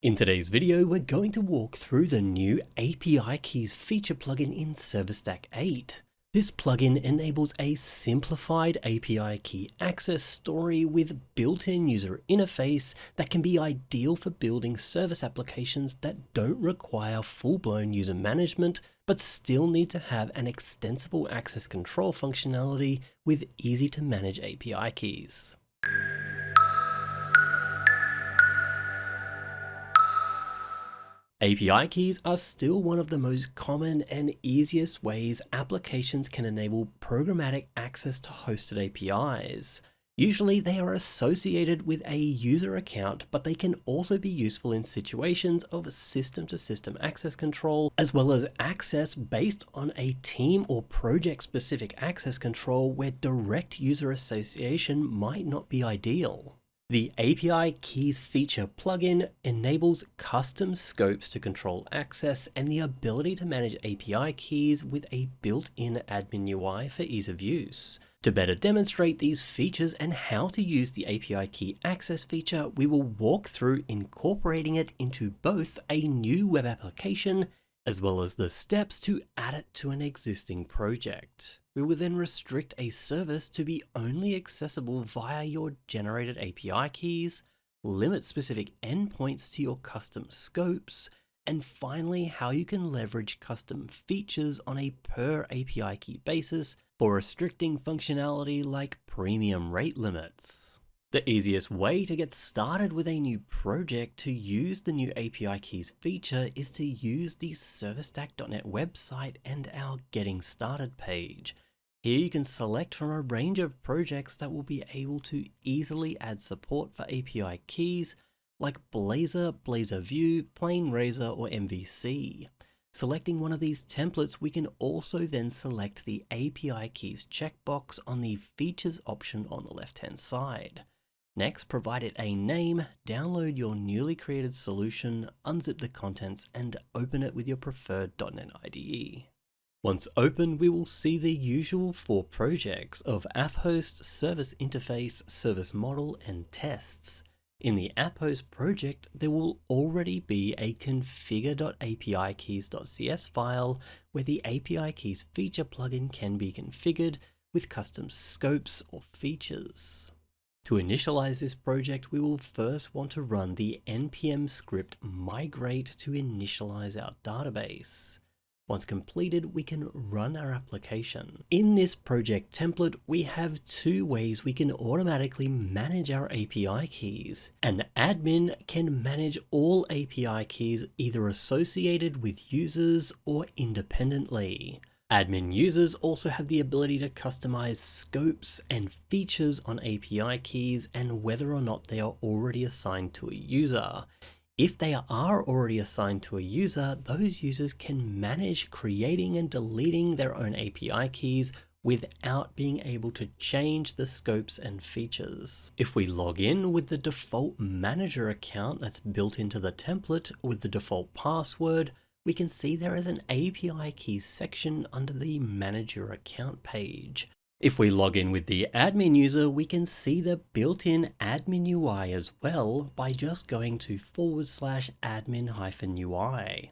In today's video, we're going to walk through the new API Keys feature plugin in ServiceStack 8. This plugin enables a simplified API key access story with built-in user interface that can be ideal for building service applications that don't require full-blown user management, but still need to have an extensible access control functionality with easy-to-manage API keys. API keys are still one of the most common and easiest ways applications can enable programmatic access to hosted APIs. Usually they are associated with a user account, but they can also be useful in situations of system-to-system access control, as well as access based on a team or project-specific access control where direct user association might not be ideal. The API Keys feature plugin enables custom scopes to control access and the ability to manage API keys with a built-in Admin UI for ease of use. To better demonstrate these features and how to use the API Key Access feature, we will walk through incorporating it into both a new web application as well as the steps to add it to an existing project. We will then restrict a service to be only accessible via your generated API keys, limit specific endpoints to your custom scopes, and finally how you can leverage custom features on a per API key basis for restricting functionality like premium rate limits. The easiest way to get started with a new project to use the new API Keys feature is to use the ServiceStack.net website and our Getting Started page. Here you can select from a range of projects that will be able to easily add support for API keys like Blazor, Blazor View, Plain Razor, or MVC. Selecting one of these templates, we can also then select the API Keys checkbox on the Features option on the left-hand side. Next, provide it a name, download your newly created solution, unzip the contents, and open it with your preferred .NET IDE. Once open, we will see the usual 4 projects of app host, service interface, service model, and tests. In the app host project, there will already be a configure.apikeys.cs file where the API Keys feature plugin can be configured with custom scopes or features. To initialize this project, we will first want to run the npm script migrate to initialize our database. Once completed, we can run our application. In this project template, we have 2 ways we can automatically manage our API keys. An admin can manage all API keys either associated with users or independently. Admin users also have the ability to customize scopes and features on API keys and whether or not they are already assigned to a user. If they are already assigned to a user, those users can manage creating and deleting their own API keys without being able to change the scopes and features. If we log in with the default manager account that's built into the template with the default password, we can see there is an API Keys section under the Manage Your Account page. If we log in with the admin user, we can see the built-in Admin UI as well by just going to /admin-UI.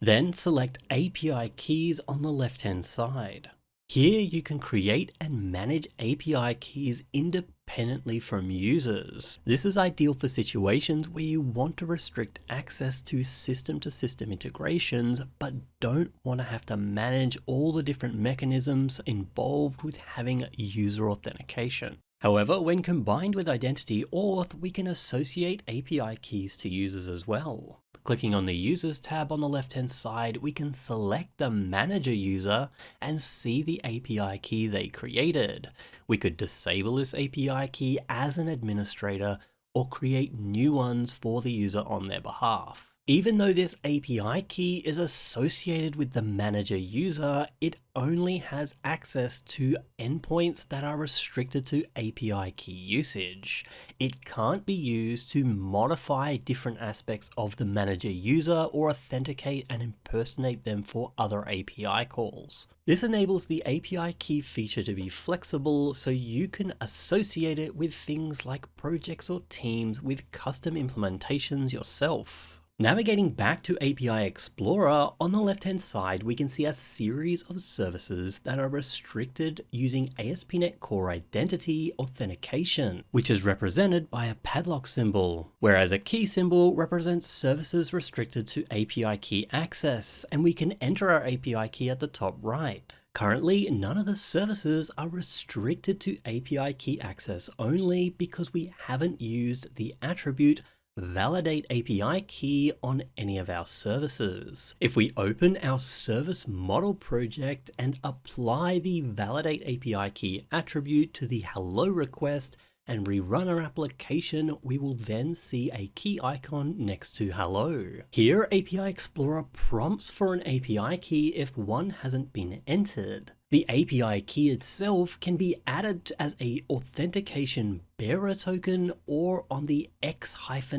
Then select API Keys on the left-hand side. Here you can create and manage API keys independently from users. This is ideal for situations where you want to restrict access to system-to-system integrations, but don't want to have to manage all the different mechanisms involved with having user authentication. However, when combined with Identity Auth, we can associate API keys to users as well. Clicking on the Users tab on the left-hand side, we can select the manager user and see the API key they created. We could disable this API key as an administrator or create new ones for the user on their behalf. Even though this API key is associated with the manager user, it only has access to endpoints that are restricted to API key usage. It can't be used to modify different aspects of the manager user or authenticate and impersonate them for other API calls. This enables the API key feature to be flexible so you can associate it with things like projects or teams with custom implementations yourself. Navigating back to API Explorer, on the left-hand side, we can see a series of services that are restricted using ASP.NET Core Identity Authentication, which is represented by a padlock symbol, whereas a key symbol represents services restricted to API key access, and we can enter our API key at the top right. Currently, none of the services are restricted to API key access only because we haven't used the attribute validate API key on any of our services. If we open our service model project and apply the validate API key attribute to the hello request and rerun our application, we will then see a key icon next to hello. Here, API Explorer prompts for an API key if one hasn't been entered. The API key itself can be added as a authentication bearer token or on the X-API-key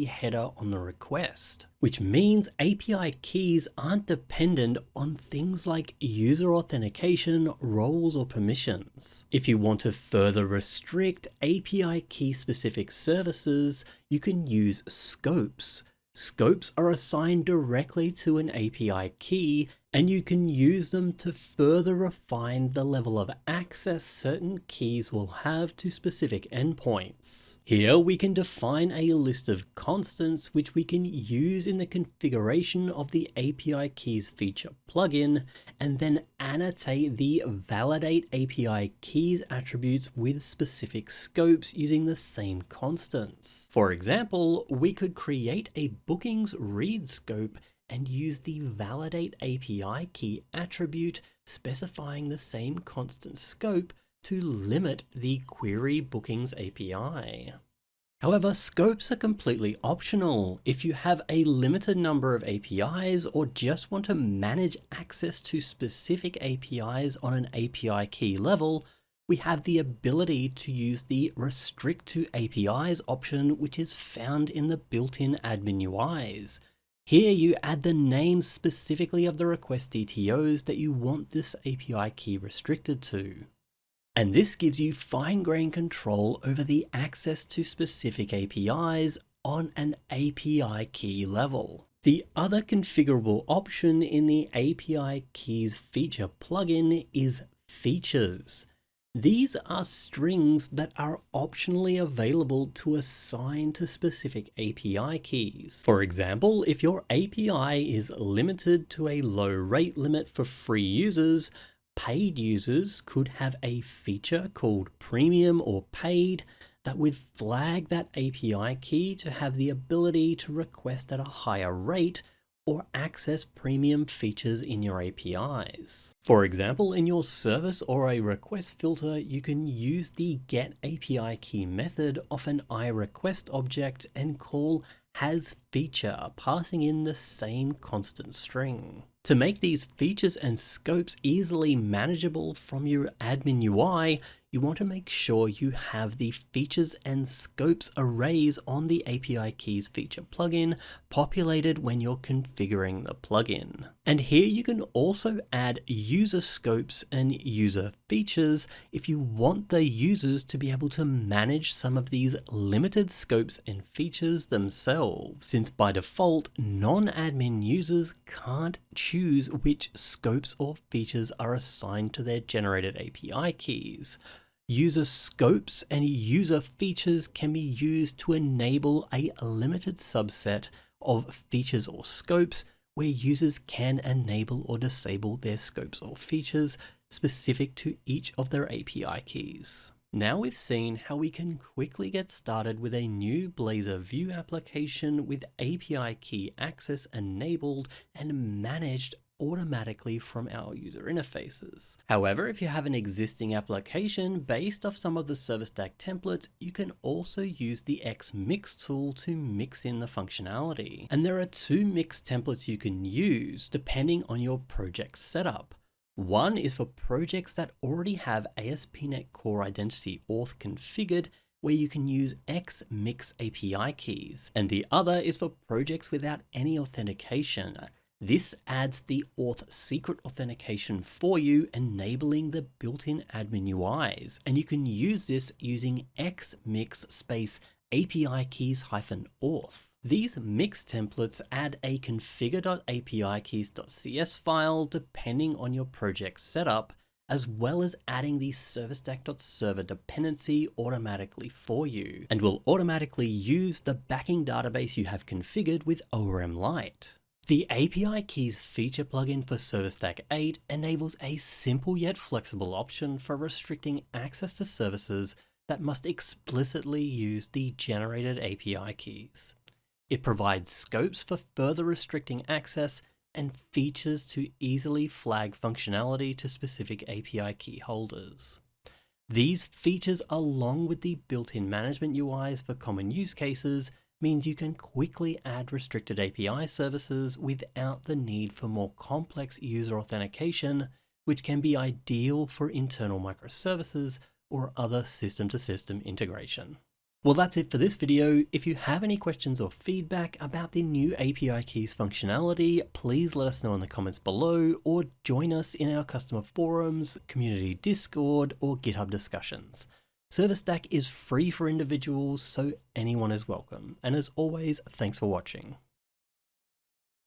header on the request, which means API keys aren't dependent on things like user authentication, roles, or permissions. If you want to further restrict API key specific services, you can use scopes. Scopes are assigned directly to an API key, and you can use them to further refine the level of access certain keys will have to specific endpoints. Here we can define a list of constants which we can use in the configuration of the API keys feature plugin, and then annotate the validate API keys attributes with specific scopes using the same constants. For example, we could create a bookings read scope and use the validate API key attribute specifying the same constant scope to limit the query bookings API. However, scopes are completely optional. If you have a limited number of APIs or just want to manage access to specific APIs on an API key level, we have the ability to use the restrict to APIs option, which is found in the built-in Admin UIs. Here you add the names specifically of the request DTOs that you want this API key restricted to. And this gives you fine-grained control over the access to specific APIs on an API key level. The other configurable option in the API keys feature plugin is features. These are strings that are optionally available to assign to specific API keys. For example, if your API is limited to a low rate limit for free users, paid users could have a feature called premium or paid that would flag that API key to have the ability to request at a higher rate or access premium features in your APIs. For example, in your service or a request filter, you can use the getAPIKey method of an iRequest object and call hasFeature, passing in the same constant string. To make these features and scopes easily manageable from your admin UI, you want to make sure you have the features and scopes arrays on the API keys feature plugin populated when you're configuring the plugin. And here you can also add user scopes and user features if you want the users to be able to manage some of these limited scopes and features themselves, since by default, non-admin users can't choose which scopes or features are assigned to their generated API keys. User scopes and user features can be used to enable a limited subset of features or scopes where users can enable or disable their scopes or features specific to each of their API keys. Now we've seen how we can quickly get started with a new Blazor View application with API key access enabled and managed automatically from our user interfaces. However, if you have an existing application based off some of the ServiceStack templates, you can also use the Xmix tool to mix in the functionality. And there are two mix templates you can use depending on your project setup. One is for projects that already have ASP.NET Core Identity Auth configured, where you can use Xmix API keys. And the other is for projects without any authentication. This adds the auth secret authentication for you, enabling the built-in admin UIs. And you can use this using Xmix space API keys -auth. These mixed templates add a configure.api-keys.cs file depending on your project setup, as well as adding the ServiceStack.server dependency automatically for you, and will automatically use the backing database you have configured with ORM Lite. The API Keys feature plugin for ServiceStack 8 enables a simple yet flexible option for restricting access to services that must explicitly use the generated API keys. It provides scopes for further restricting access and features to easily flag functionality to specific API key holders. These features, along with the built-in management UIs for common use cases, means you can quickly add restricted API services without the need for more complex user authentication, which can be ideal for internal microservices or other system-to-system integration. Well, that's it for this video. If you have any questions or feedback about the new API Keys functionality, please let us know in the comments below, or join us in our customer forums, community Discord, or GitHub discussions. ServiceStack is free for individuals, so anyone is welcome. And as always, thanks for watching.